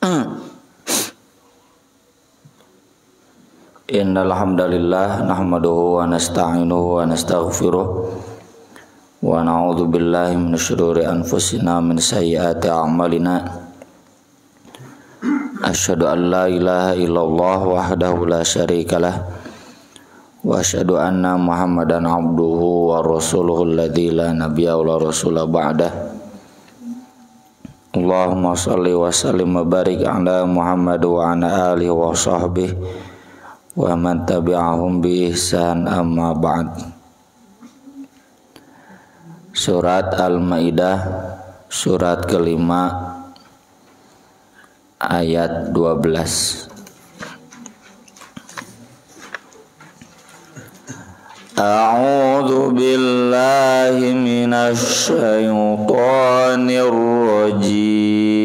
Innal hamdalillah nahmaduhu wa nasta'inuhu wa nastaghfiruh wa na'udzu billahi min syururi anfusina min sayyiati a'malina. Asyhadu an la ilaha illallah wahdahu la syarikalah wa asyhadu anna Muhammadan abduhu wa rasuluhu alladzi la nabiyya wa la rasula ba'dah. Allahumma shalli wa sallim wa barik ala Muhammad wa ala alihi wa sahbihi wa man tabi'ahum bi ihsan, amma ba'd. Surat Al-Maidah, surat kelima, ayat 12. A'udzu billahi minasy syaithanir rajim.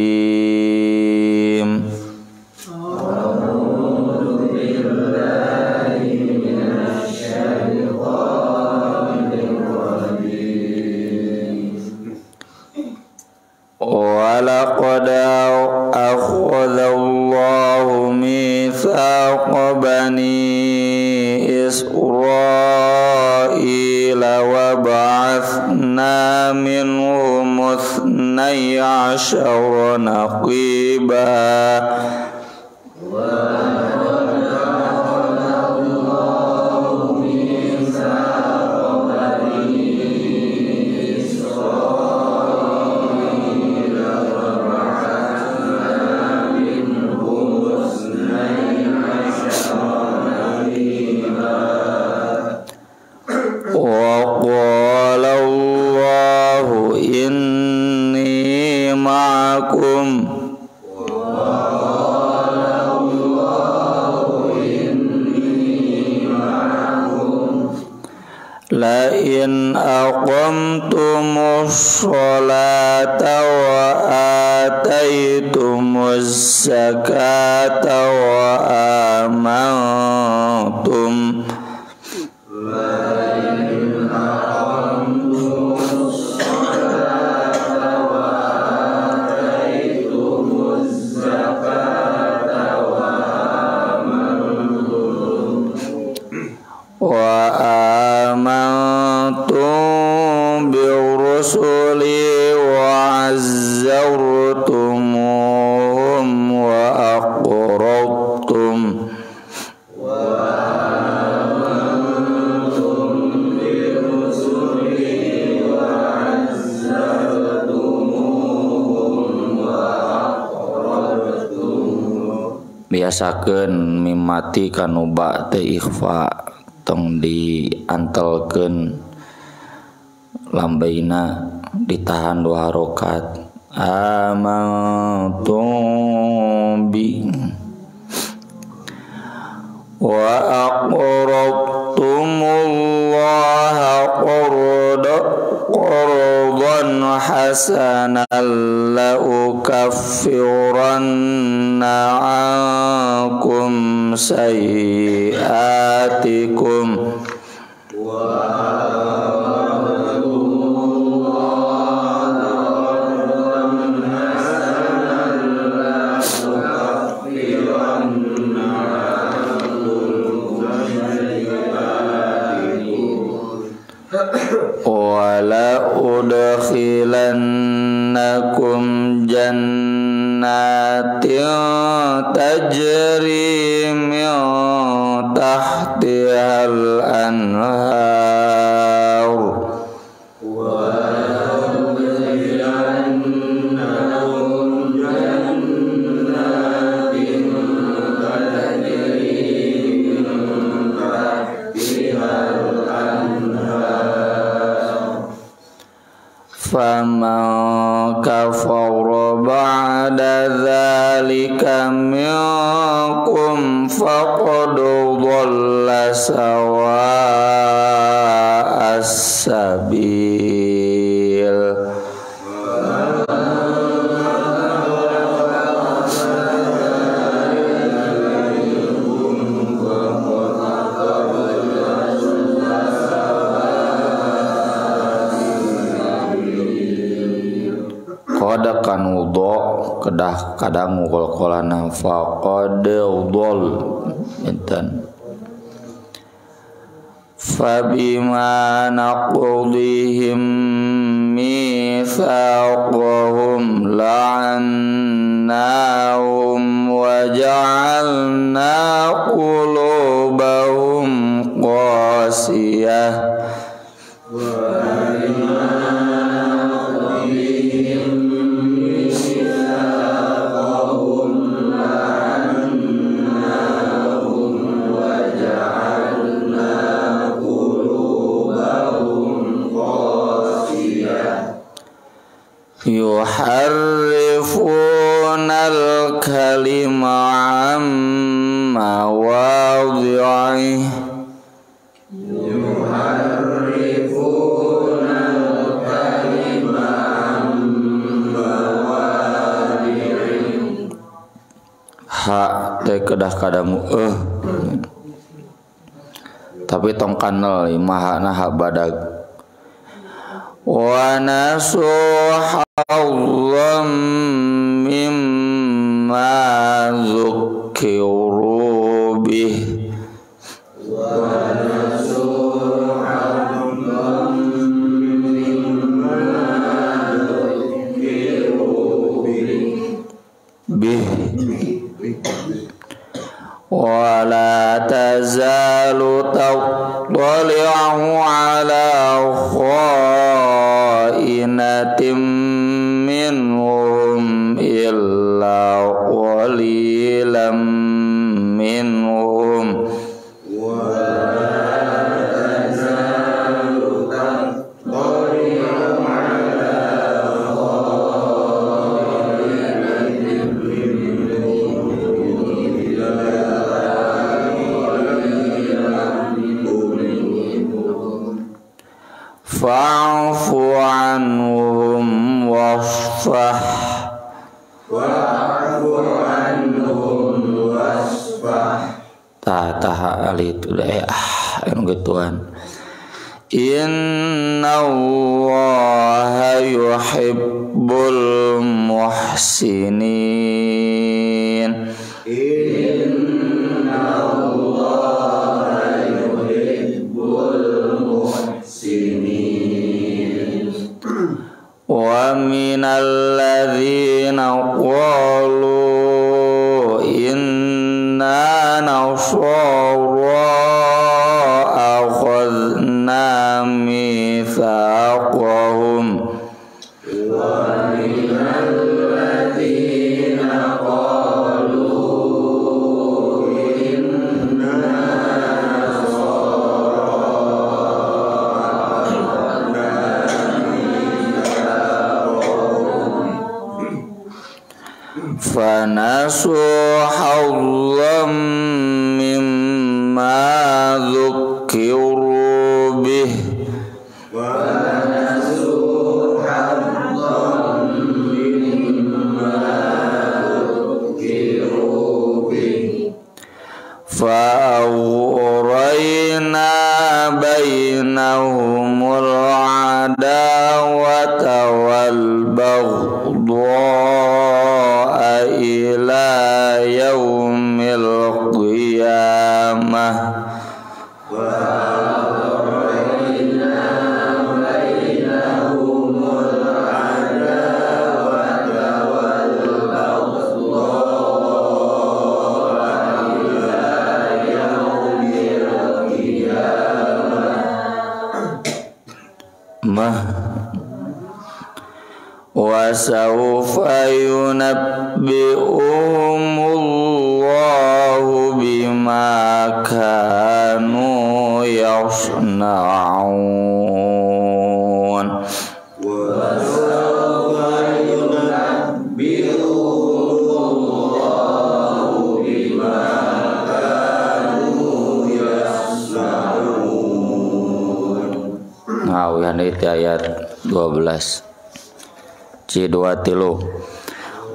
Walaqad akhadallahu mitsaqa bani Israila wa ba'athna minhum ithnay asyara naqiba la in aqamtumus sholata wa ataitumuz zakata wa amantum birrusuli wa azzartumuhum wa aqrartum biasakeun mimati kanu ba teu ikhfa tong diantelkeun lambaina ditahan 2 harokat. Amantum bi wa aqrabtumullaha qardan hasanan la ukaffiranna ankum sayyi'atikum wala udkhilannakum jannatin tajri min tahtihal anhar faman kafara ba'da dzalika minkum faqad dhalla sawa'as sabil. qad kan wudhu kedah kadang qolqolana faqad udol enten fabima naqudihim mitsaqahum la'annahum wa ja'alna qulubahum qasiyah yuharrifunal kalima amma wadhi'i ha teh kedah kadamu tapi tong kanel imahana ha badag wa nasuhallahum mimma dzukkiru bih wala tazalu tattali'u ala kha'inatin minhum illa qalilan minhum fa'fu anhum wasfah tah ali itu deh anu gituan innallaha yuhibbul muhsinin wa minal ladzina qalu inna nasara akhadna mitsaqahum wa minal ladzina qalu inna fanasuhallahum mimma dzukkiru bih fa'awrayna bainahumul adawata wal baghdha ila yaumil qiyamah wa sawfa yunabbi'uhumullahu bima kanu yasna'un wa sawfa yunabbi'uhumullahu bima kanu yasna'un. Nah, ini ayat 12 C23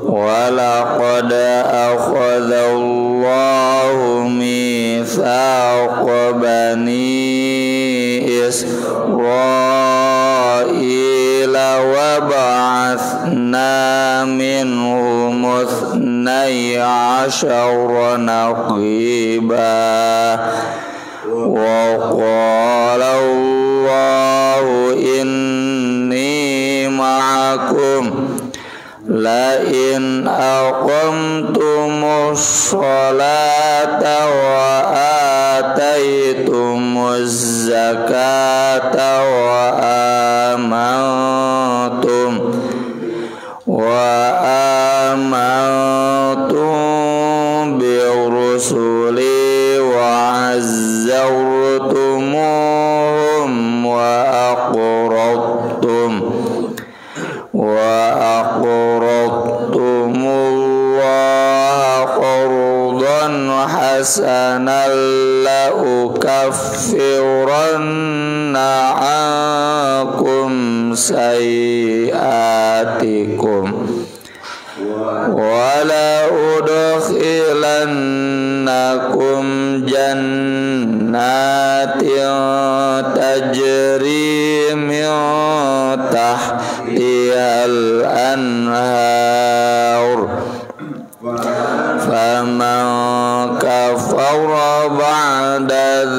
walaqad akhadallahu mitsaqa bani Israila وبعثنا منهم 12 نقيبا وقال الله إني معكم لئن أقمتم الصلاة وآتيتم الزكاة وآمنتم برسلي وعزرتموهم وأقرضتم الله قرضا حسنا لأكفرن عنكم سيئاتكم ولأدخلنكم جنات تجري من تحتها الأنهار فمن كفر بعد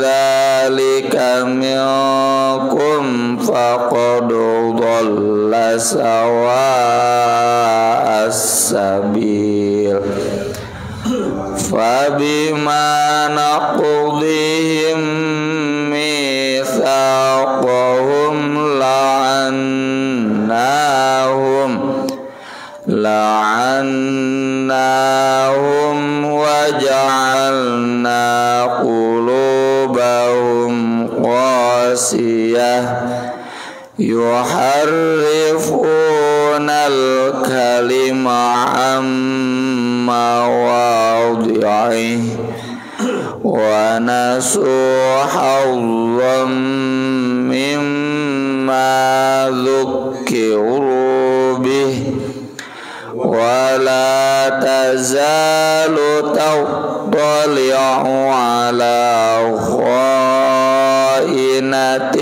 ذلك منكم فقد ضل سواء السبيل فبما نقضهم ميثاقهم لعناهم وجعلنا قلوبهم قاسية يحرفون الكلم عن مواضعه ونسوا حظا مما ذكروا به ولا تزال تطلع على خائنة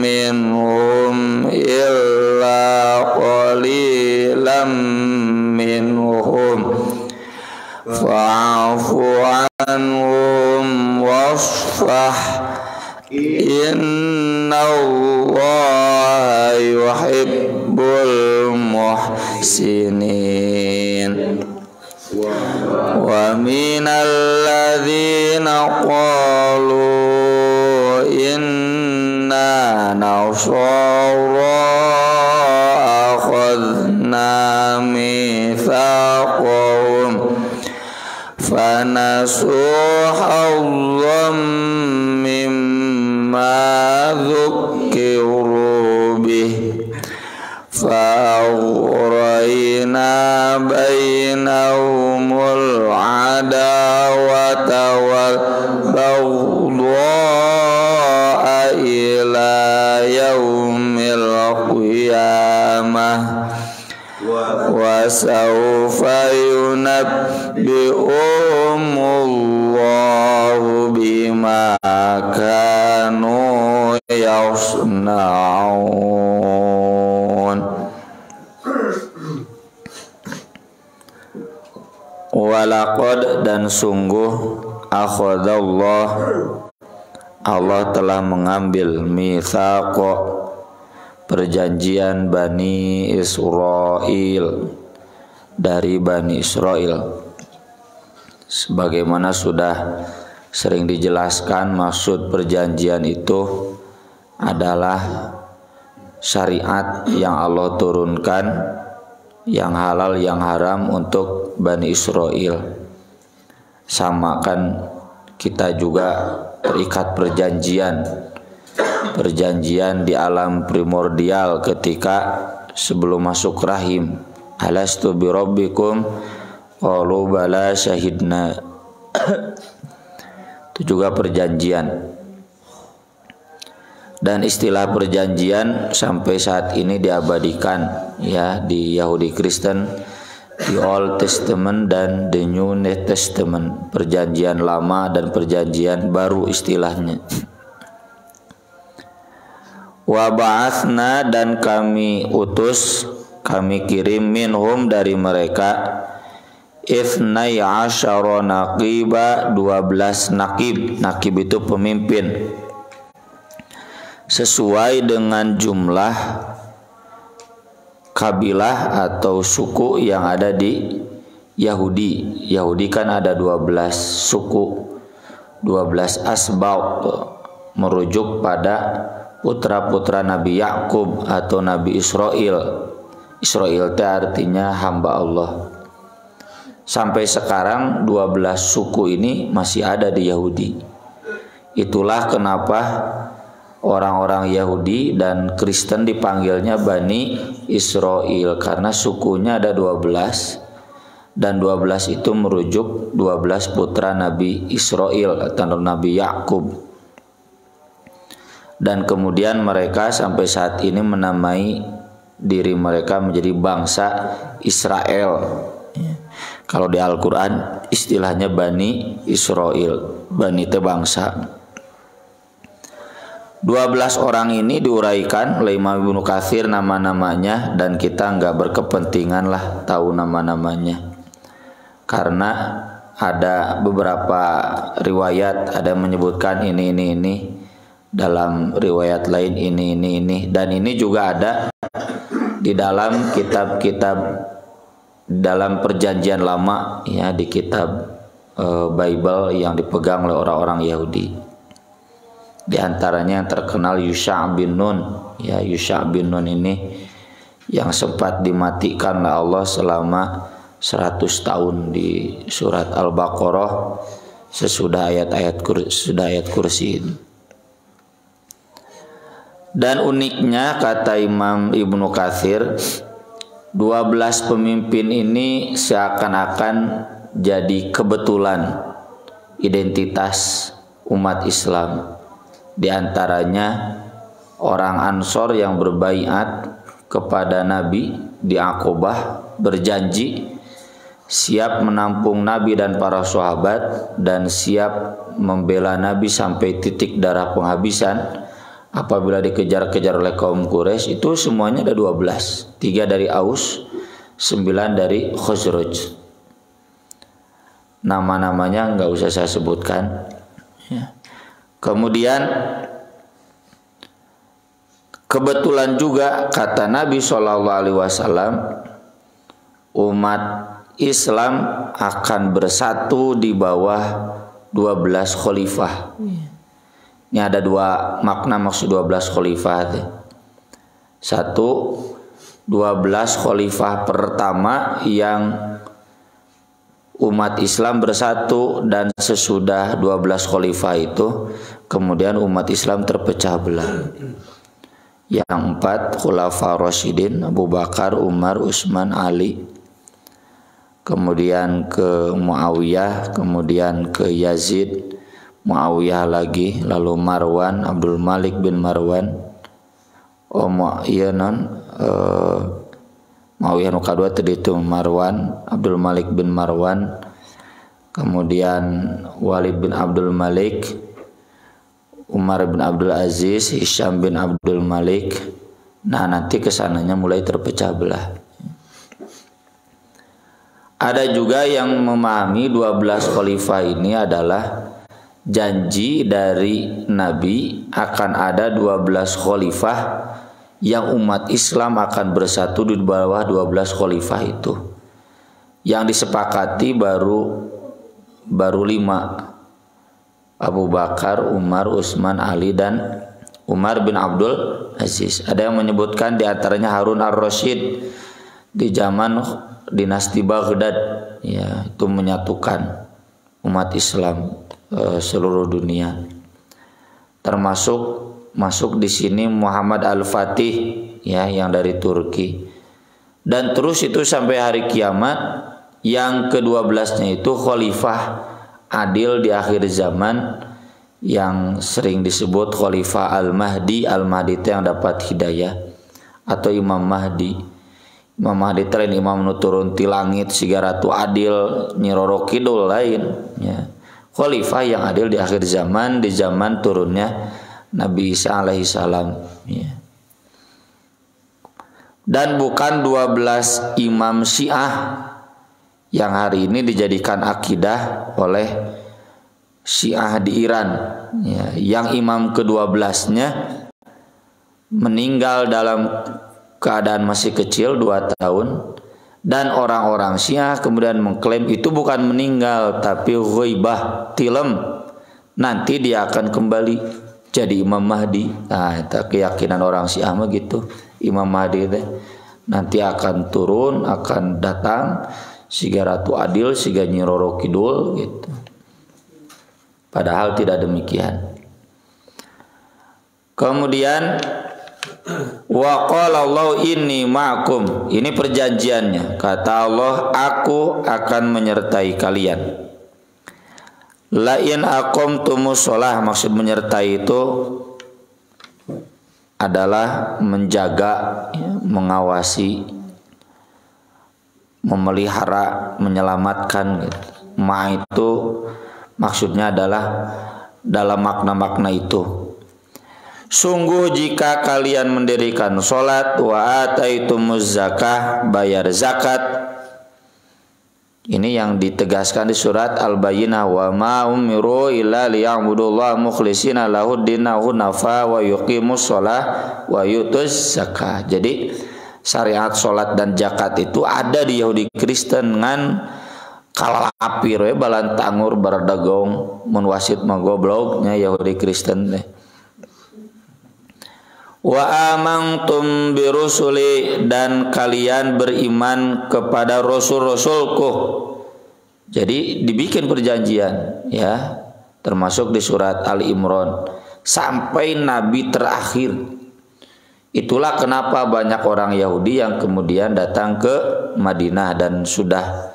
منهم إلا قليلا منهم فاعف عنهم واصفح إن الله يحب المحسنين ومن الذين قالوا إنا نصارى أخذنا ميثاقهم فنسوا حظا مما ذكروا به فأغرينا بينهم العداوة والبغضاء إلى يوم القيامة وسوف ينبئهم الله بما كانوا يصنعون. Walaqad dan sungguh akhadallah Allah telah mengambil mitsaqo perjanjian Bani Israil dari Bani Israil. Sebagaimana sudah sering dijelaskan, maksud perjanjian itu adalah syariat yang Allah turunkan, yang halal yang haram untuk Bani Israil. Sama kan kita juga terikat perjanjian di alam primordial ketika sebelum masuk rahim. Alastu bi rabbikum qalu bala syahidna. Itu juga perjanjian. Dan istilah perjanjian sampai saat ini diabadikan ya di Yahudi Kristen, di Old Testament dan the New Testament, perjanjian lama dan perjanjian baru istilahnya. Wa ba'atsna dan kami utus, kami kirim minhum dari mereka ithnai asyara naqiba 12 naqib. Naqib itu pemimpin sesuai dengan jumlah kabilah atau suku yang ada di Yahudi. Yahudi kan ada 12 suku, 12 asbaq, merujuk pada putra-putra Nabi Yakub atau Nabi Israel. Israel itu artinya hamba Allah. Sampai sekarang 12 suku ini masih ada di Yahudi. Itulah kenapa orang-orang Yahudi dan Kristen dipanggilnya Bani Israel, karena sukunya ada 12 dan 12 itu merujuk 12 putra Nabi Israel atau Nabi Yakub. Dan kemudian mereka sampai saat ini menamai diri mereka menjadi bangsa Israel. Kalau di Al-Quran istilahnya Bani Israel, Bani itu bangsa. 12 orang ini diuraikan oleh Imam Ibnu Katsir nama-namanya, dan kita nggak berkepentingan lah tahu nama-namanya, karena ada beberapa riwayat ada yang menyebutkan ini, dalam riwayat lain ini, dan ini juga ada di dalam kitab-kitab dalam perjanjian lama, ya, di kitab Bible yang dipegang oleh orang-orang Yahudi. Di antaranya yang terkenal Yusha' bin Nun, ya, Yusha' bin Nun ini yang sempat dimatikan oleh Allah selama 100 tahun di surat Al-Baqarah sesudah ayat kursi ini. Dan uniknya kata Imam Ibnu Katsir, 12 pemimpin ini seakan-akan jadi kebetulan identitas umat Islam. Di antaranya orang Ansor yang berbaiat kepada Nabi di Aqabah, berjanji siap menampung Nabi dan para sahabat dan siap membela Nabi sampai titik darah penghabisan apabila dikejar-kejar oleh kaum Quraisy. Itu semuanya ada 12, 3 dari Aus, 9 dari Khazraj. Nama-namanya nggak usah saya sebutkan, ya. Kemudian kebetulan juga kata Nabi SAW, umat Islam akan bersatu di bawah 12 khalifah. Ini ada 2 makna maksud 12 khalifah. 1, 12 khalifah pertama yang umat Islam bersatu, dan sesudah 12 khalifah itu kemudian umat Islam terpecah belah. Yang 4 khulafa Rasyidin, Abu Bakar, Umar, Utsman, Ali. Kemudian ke Muawiyah, kemudian ke Yazid, Muawiyah lagi, lalu Marwan, Abdul Malik bin Marwan. Muawiyah nu kadua tadi itu Marwan, Abdul Malik bin Marwan, kemudian Walid bin Abdul Malik, Umar bin Abdul Aziz, Hisham bin Abdul Malik. Nah, nanti kesananya mulai terpecah belah. Ada juga yang memahami 12 khalifah ini adalah janji dari Nabi akan ada 12 khalifah yang umat Islam akan bersatu di bawah 12 khalifah itu. Yang disepakati baru 5, Abu Bakar, Umar, Utsman, Ali, dan Umar bin Abdul Aziz. Ada yang menyebutkan di antaranya Harun ar-Rasyid di zaman dinasti Baghdad, ya, itu menyatukan umat Islam seluruh dunia. Termasuk masuk di sini Muhammad Al-Fatih, ya, yang dari Turki. Dan terus itu sampai hari kiamat. Yang ke-12-nya itu khalifah adil di akhir zaman yang sering disebut Khalifah Al-Mahdi. Al-Mahdi itu yang dapat hidayah, atau Imam Mahdi. Imam Mahdi itu lain imam nu turun ti langit siga ratu adil nyiroro kidul lain, ya. Khalifah yang adil di akhir zaman, di zaman turunnya Nabi Isa alaihi salam, ya. dan bukan 12 imam Syiah yang hari ini dijadikan akidah oleh Syiah di Iran, ya, yang imam ke-12-nya meninggal dalam keadaan masih kecil 2 tahun, dan orang-orang Syiah kemudian mengklaim itu bukan meninggal tapi ghaibah, tilem, nanti dia akan kembali jadi Imam Mahdi. Nah, itu keyakinan orang Syiah mah gitu. Imam Mahdi itu nanti akan turun, akan datang siga Ratu Adil, siga Nyi Roro Kidul gitu. Padahal tidak demikian. Kemudian wa qala Allah inni ma'akum. Ini perjanjiannya. Kata Allah, aku akan menyertai kalian. La in aqamtumus shalah, maksud menyertai itu adalah menjaga, ya, mengawasi, memelihara, menyelamatkan gitu. Ma itu maksudnya adalah dalam makna-makna itu. Sungguh jika kalian mendirikan sholat, wa ataitumuz zakah, bayar zakat. Ini yang ditegaskan di surat Al-Bayyinah, wa ma umiru illa liya'budullaha mukhlishina lahuddin hunafa wa yuqimus shalah wa yutuz zakah. Jadi syariat sholat dan zakat itu ada di Yahudi Kristen dengan kalapir we balan tangur bardagong mun wasit mah gobloknya Yahudi Kristen teh. Wa amantum birusuli, dan kalian beriman kepada rasul-rasulku. Jadi dibikin perjanjian, ya, termasuk di surat Ali Imran sampai nabi terakhir. Itulah kenapa banyak orang Yahudi yang kemudian datang ke Madinah, dan sudah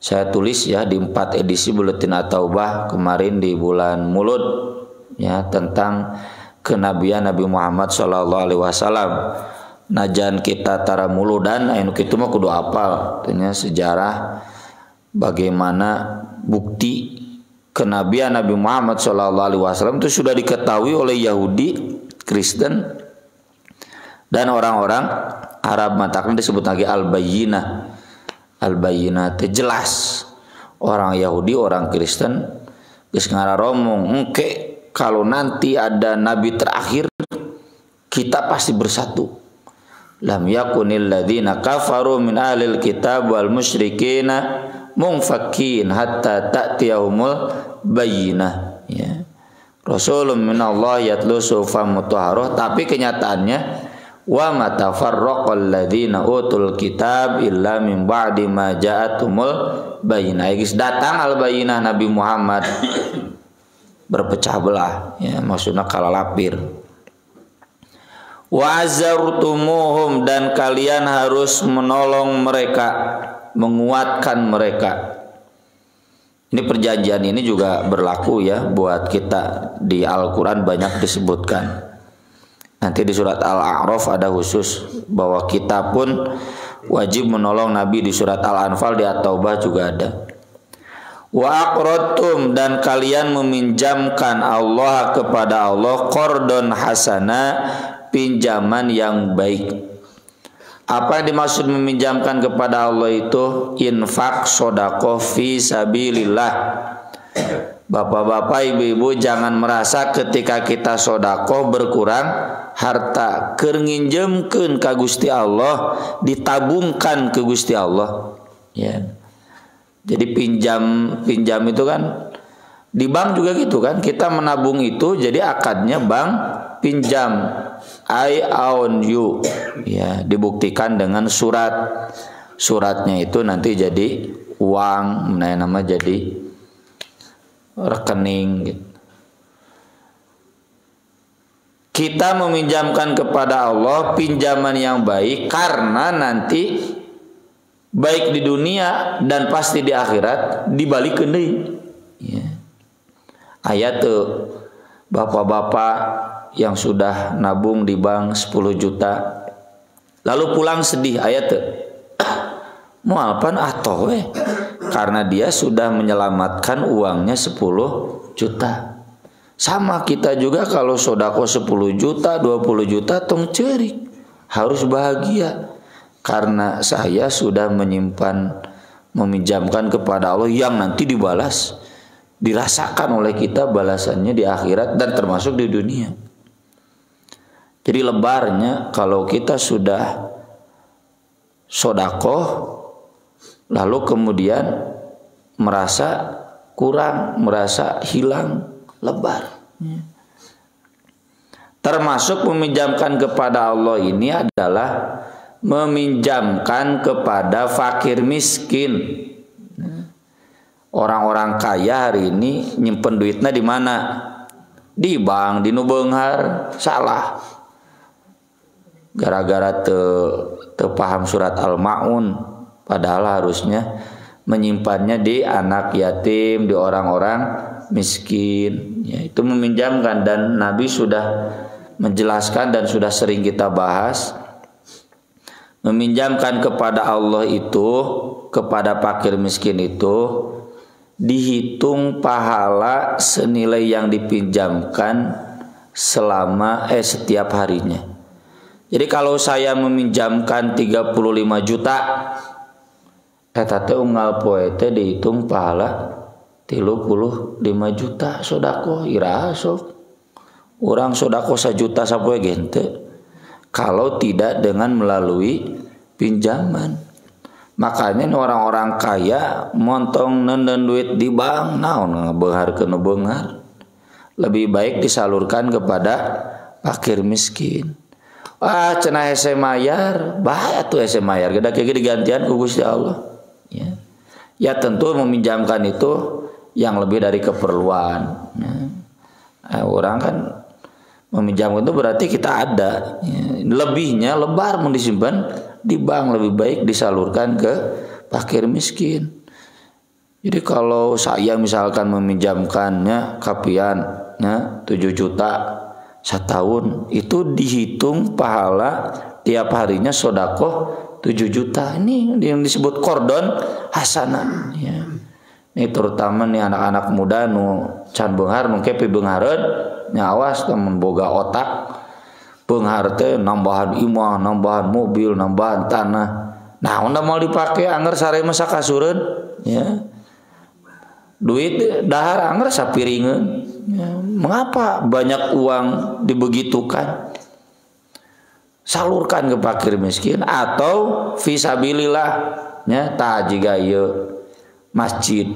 saya tulis, ya, di 4 edisi Buletin At-Taubah kemarin di bulan Mulud, ya, tentang kenabian Nabi Muhammad SAW. Najan kita tara muludan anu kitu mah kudu apal, artinya sejarah bagaimana bukti kenabian Nabi Muhammad SAW itu sudah diketahui oleh Yahudi, Kristen, dan orang-orang Arab. Matakan disebut lagi Al-Bayyinah. Al-Bayyinah itu jelas orang Yahudi, orang Kristen geus ngararomong engke kalau nanti ada nabi terakhir kita pasti bersatu. Lam yakunil ladzina kafaru min ahlil kitab wal musyrikina munfakin hatta ta'tiyahumul bayyinah, ya. Rasulun minallah yatlu suhufan mutahharah, tapi kenyataannya wa ma tafarraqal ladzina utul kitab illa min ba'di ma ja'atumul bayyinah. Datang al-bayyinah Nabi Muhammad berpecah belah, ya, maksudnya kalalapir. Wa azartumuhum, dan kalian harus menolong mereka, menguatkan mereka. Ini perjanjian ini juga berlaku, ya, buat kita. Di Al-Quran banyak disebutkan. Nanti di surat Al-A'raf ada khusus bahwa kita pun wajib menolong Nabi. Di surat Al-Anfal, di At-Taubah juga ada. Wa aqradtum, dan kalian meminjamkan Allah kepada Allah qardon hasana, pinjaman yang baik. Apa yang dimaksud meminjamkan kepada Allah itu? Infak, sedekah fi sabilillah. Bapak-bapak, ibu-ibu, jangan merasa ketika kita sedekah berkurang harta, keur nginjemkeun ka Gusti Allah, ditabungkan ke Gusti Allah, ya. Jadi pinjam itu kan di bank juga gitu kan, kita menabung itu jadi akadnya bank pinjam, I own you, ya, dibuktikan dengan suratnya itu nanti jadi uang, nama jadi rekening gitu. Kita meminjamkan kepada Allah pinjaman yang baik karena nanti baik di dunia dan pasti di akhirat dibalikeun deui, ya. Ayat tuh bapak-bapak yang sudah nabung di bank 10 juta lalu pulang sedih, ayat tuh mualpan atoh we, karena dia sudah menyelamatkan uangnya 10 juta. Sama kita juga kalau sodako 10 juta 20 juta tong cerik, harus bahagia. karena saya sudah meminjamkan kepada Allah yang nanti dibalas, dirasakan oleh kita balasannya di akhirat dan termasuk di dunia. Jadi lebarnya kalau kita sudah sodakoh lalu kemudian merasa kurang, merasa hilang, lebar. Termasuk meminjamkan kepada Allah ini adalah meminjamkan kepada fakir miskin. Orang-orang kaya hari ini nyimpen duitnya di mana? Di bank, di nu beunghar. Salah. Gara-gara teu paham surat Al-Maun, padahal harusnya menyimpannya di anak yatim, di orang-orang miskin. Ya, itu meminjamkan, dan Nabi sudah menjelaskan dan sudah sering kita bahas. Meminjamkan kepada Allah itu, kepada fakir miskin itu dihitung pahala senilai yang dipinjamkan selama setiap harinya. Jadi kalau saya meminjamkan 35 juta, eta teh unggal poe teh dihitung pahala 35 juta sodako iraha sok. Urang sodako 1 juta sapoe gente. Kalau tidak dengan melalui pinjaman. Makanya orang-orang kaya montong nenden duit di bank, naon ngabeungharkeun beunghar. Lebih baik disalurkan kepada fakir miskin. Wah, cenah hese mayar, bahaya tuh hese mayar. Geda kayak digantian ku Gusti Allah. Ya. Ya tentu meminjamkan itu yang lebih dari keperluan. Ya. Orang kan meminjam itu berarti kita ada. Ya. Lebihnya lebar mau disimpan di bank, lebih baik disalurkan ke fakir miskin. Jadi kalau saya misalkan meminjamkannya kapian ya, 7 juta setahun, itu dihitung pahala tiap harinya sodakoh 7 juta. Ini yang disebut kordon hasanah ya. Ini terutama nih anak-anak muda nu can beunghar nu kepi beunghareun nya awas temen boga otak. Beunghar teh nambahan imah, nambahan mobil, nambahan tanah. Nah, unda mau dipake anger sare mah sakasureun ya. Duit dahar anger sapiringeun. Ya, mengapa banyak uang dibegitukan? Salurkan ke fakir miskin atau fisabilillah ya, tah jiga ieu masjid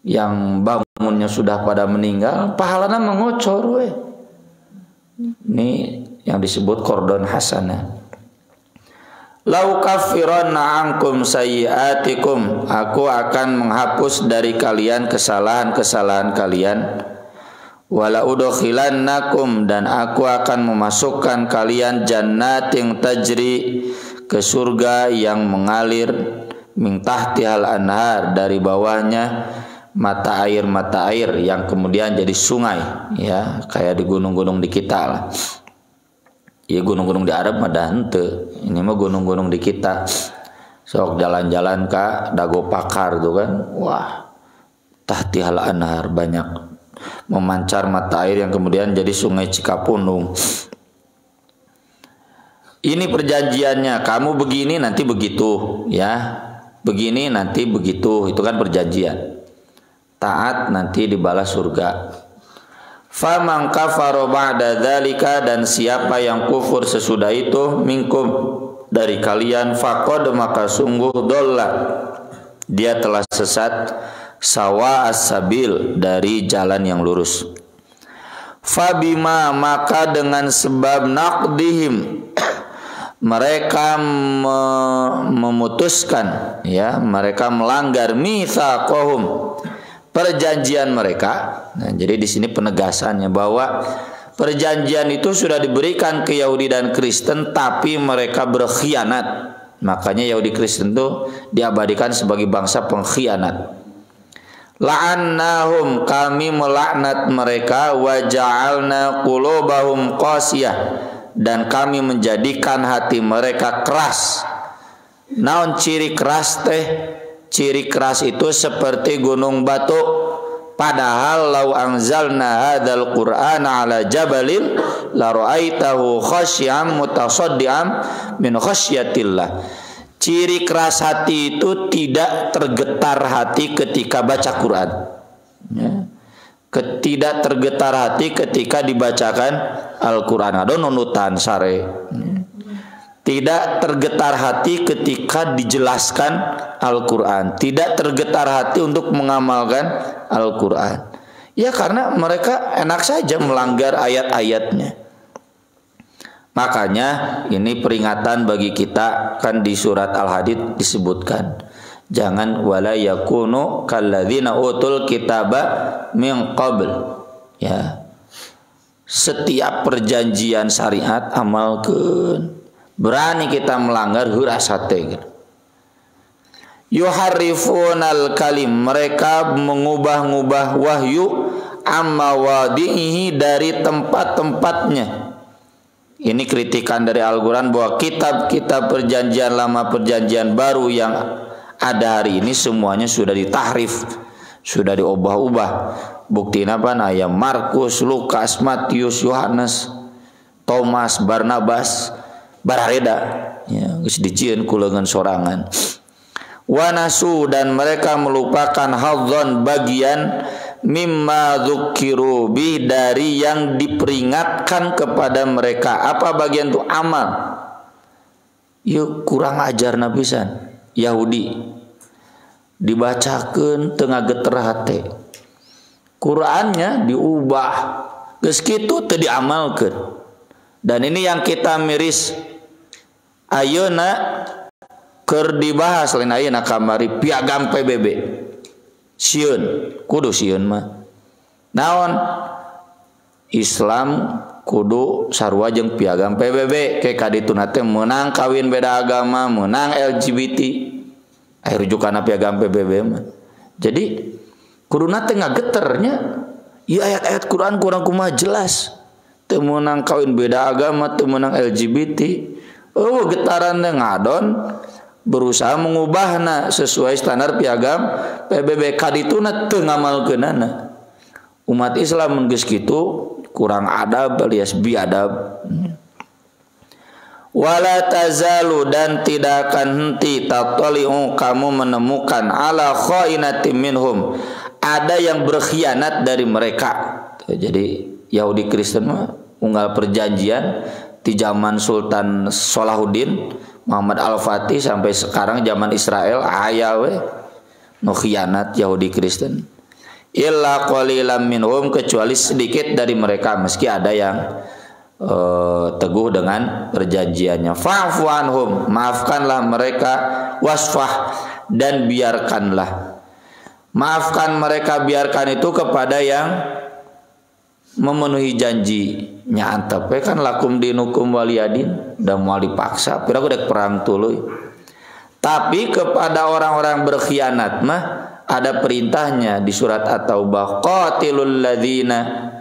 yang bangunnya sudah pada meninggal, pahalana mengocor we. Ini yang disebut kordon hasanah. Lau kaffiranna ankum sayyiatikum, aku akan menghapus dari kalian kesalahan-kesalahan kalian. Wala udkhilannakum, dan aku akan memasukkan kalian jannatin tajri, ke surga yang mengalir min tahtihal anhar, dari bawahnya mata air yang kemudian jadi sungai ya, kayak di gunung-gunung di kita lah. Ya gunung-gunung di Arab mah henteu. Ini mah gunung-gunung di kita. Sok jalan-jalan ka Dago Pakar tuh kan. Wah. Tahtihal anhar, banyak memancar mata air yang kemudian jadi sungai Cikapundung. Ini perjanjiannya, kamu begini nanti begitu ya. Begini nanti begitu, itu kan perjanjian. Taat nanti dibalas surga. Faman kafara ba'da dzalika, dan siapa yang kufur sesudah itu minkum, dari kalian, faqad, maka sungguh dolla, dia telah sesat, sawa as-sabil, dari jalan yang lurus. Fabima, maka dengan sebab naqdihim, mereka memutuskan ya, mereka melanggar mitsaqahum, perjanjian mereka. Nah, jadi di sini penegasannya bahwa perjanjian itu sudah diberikan ke Yahudi dan Kristen, tapi mereka berkhianat. Makanya Yahudi Kristen itu diabadikan sebagai bangsa pengkhianat. La'annahum, kami melaknat mereka, wa ja'alna qulubahum qasiyah, dan kami menjadikan hati mereka keras. Naon ciri keras teh? Ciri keras itu seperti gunung batu, Padahal lau anzalna hadzal qur'ana ala jabalin la ra'aitahu khasyi'an mutasaddian min khasyatillah. Ciri keras hati itu tidak tergetar hati ketika baca Quran. Ya. Tidak tergetar hati ketika dibacakan Al-Quran. Ada nunutan sare. Tidak tergetar hati ketika dijelaskan Al-Quran. Tidak tergetar hati untuk mengamalkan Al-Quran. Ya karena mereka enak saja melanggar ayat-ayatnya. Makanya ini peringatan bagi kita, kan di surat Al-Hadid disebutkan. Jangan wala yakunu kalladzina utul kitaba min qabl. Ya. Setiap perjanjian syariat amalkeun. Berani kita melanggar hurasate. Yuharrifunal kalim, mereka mengubah-ubah wahyu amma wadihi, dari tempat-tempatnya. Ini kritikan dari Al-Quran bahwa kitab-kitab perjanjian lama, perjanjian baru yang ada hari ini semuanya sudah ditahrif, sudah diubah-ubah. Buktinya apa? Nah, ya Markus, Lukas, Matius, Yohanes, Thomas, Barnabas, Barareda, ya, geus dicieun ku leungeun sorangan. Wanasu, dan mereka melupakan hadzon, bagian mimma dzukiru bi, dari yang diperingatkan kepada mereka. Apa bagian itu? Amal. Yuk kurang ajar nabisan Yahudi dibacakeun tengah geter hate, Qurannya diubah, geus kitu teu diamalkeun. Dan ini yang kita miris ayeuna keur dibahas lain ayeuna kamari piagam PBB. Sieun, kudu sieun mah. Naon? Islam kudu sarua jeung piagam PBB, ke kadituna teh meunang kawin beda agama, meunang LGBT. Aya rujukanna piagam PBB mah. Jadi kuduna teh ngageternya, ieu ayat-ayat Quran kurang kumaha jelas. Teu meunang kawin beda agama, teu meunang LGBT. Oh, getaran teh ngadon berusaha mengubahna sesuai standar piagam PBB, kadituna teu ngamalkeunana. Umat Islam mun geus kitu kurang adab alias biadab. Wala tazalu, dan tidak akan henti, tatali'u, kamu menemukan, ala khainatin minhum, ada yang berkhianat dari mereka. Jadi Yahudi Kristen mah unggal perjanjian di zaman Sultan Salahuddin Muhammad Al-Fatih sampai sekarang zaman Israel aya we nu khianat Yahudi Kristen. Illa qalilan minhum, kecuali sedikit dari mereka, meski ada yang teguh dengan perjanjiannya. Fa'fu anhum, maafkanlah mereka, wasfah, dan biarkanlah. Maafkan mereka, biarkan itu kepada yang memenuhi janjinya. Antep kan lakum dinukum waliyadin, dan moal dipaksa pira dek perang tuluy. Tapi kepada orang-orang berkhianat mah ada perintahnya di surat At-Taubah, qatilul ladzina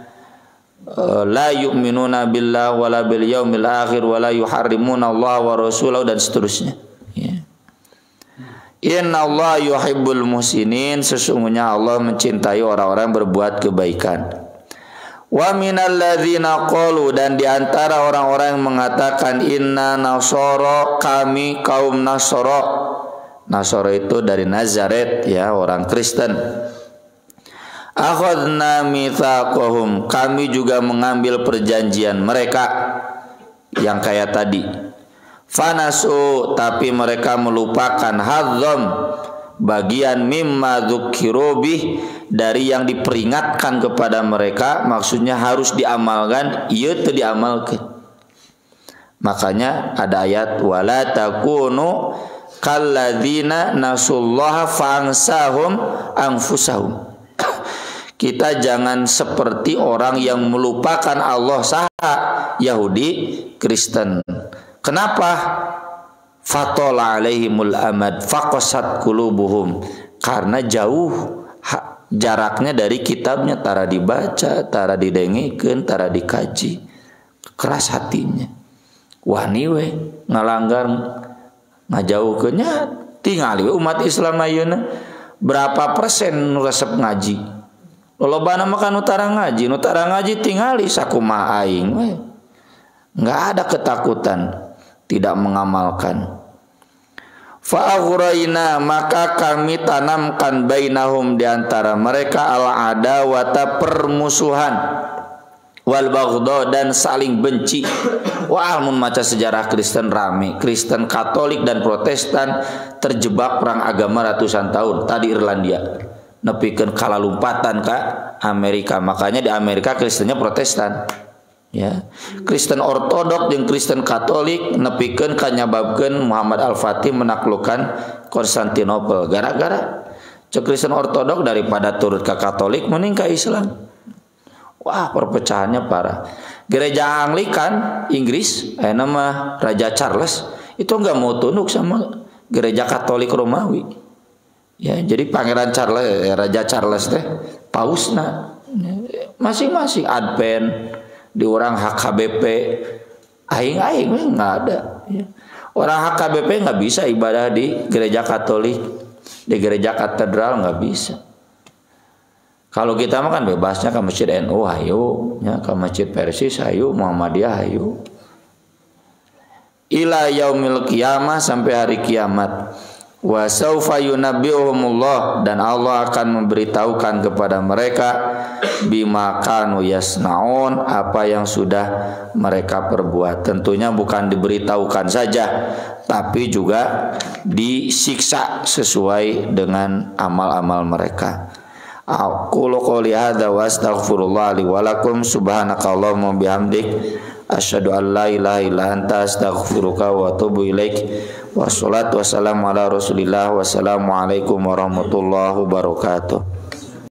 la yu'minuna billah wala bil yaumil akhir wala yuharrimuna Allah wa rasulahu, dan seterusnya. Ya. Inna Allah yuhibbul muhsinin, sesungguhnya Allah mencintai orang-orang berbuat kebaikan. Wa minal ladzina qalu, dan diantara orang-orang yang mengatakan inna nasara, kami kaum Nasara. Nasara itu dari Nazaret, ya, orang Kristen. Akhadna mitsaqahum, kami juga mengambil perjanjian mereka yang kayak tadi. Fanasu, tapi mereka melupakan, hadzam, bagian mimma dzukiru bih, dari yang diperingatkan kepada mereka, maksudnya harus diamalkan, ieu teu diamalkeun. Makanya ada ayat wala takunu kalladzina nasullaha fa'ansahum anfusahum. Kita jangan seperti orang yang melupakan Allah, saha Yahudi Kristen. Kenapa? Fatola alaihimul amad faqasat qulubuhum, karena jauh jaraknya dari kitabnya, tara dibaca, tara didengikeun, tara dikaji, keras hatinya. Wani we ngalanggar ngajaukeunnya, tingali umat Islam ayeuna berapa persen nu resep ngaji? Lolobana makan utara ngaji tingali sakumaha aing we. Enggak ada ketakutan, tidak mengamalkan. Fa'aghraina, maka kami tanamkan bainahum di antara mereka al-adawata, permusuhan, wal baghdha, dan saling benci. Wah, mun maca sejarah Kristen rame, Kristen Katolik dan Protestan terjebak perang agama ratusan tahun. Tadi Irlandia nepikeun kalalumpatan ka Amerika, makanya di Amerika Kristennya Protestan. Ya, Kristen Ortodok dan Kristen Katolik nepikeun kanyababkeun Muhammad Al-Fatih menaklukkan Konstantinopel. Gara-gara cek Kristen Ortodok daripada turut ke Katolik mending ka Islam. Wah, perpecahannya parah. Gereja Anglikan Inggris, nama Raja Charles itu enggak mau tunduk sama Gereja Katolik Romawi. Ya, jadi Pangeran Charles, Raja Charles teh pausna. Masing-masing Advent di orang HKBP, aing nggak ada. Orang HKBP nggak bisa ibadah di gereja Katolik, di gereja katedral nggak bisa. Kalau kita mah kan bebasnya ke masjid NU hayu, ya, ke masjid Persis hayu, Muhammadiyah hayu. Ila yaumil qiyamah, sampai hari kiamat. Wa saufa yunabbi'uhumullah, dan Allah akan memberitahukan kepada mereka bima kanu yasnaun, apa yang sudah mereka perbuat. Tentunya bukan diberitahukan saja, tapi juga disiksa sesuai dengan amal-amal mereka. Aqulu qouli hadza wa astaghfirullah li wa lakum, subhanakallahumma bihamdik, asyhadu an la ilaha illa anta, astaghfiruka wa atubu ilaik. Wassalatu wassalamu ala Rasulillah. Wassalamualaikum warahmatullahi wabarakatuh.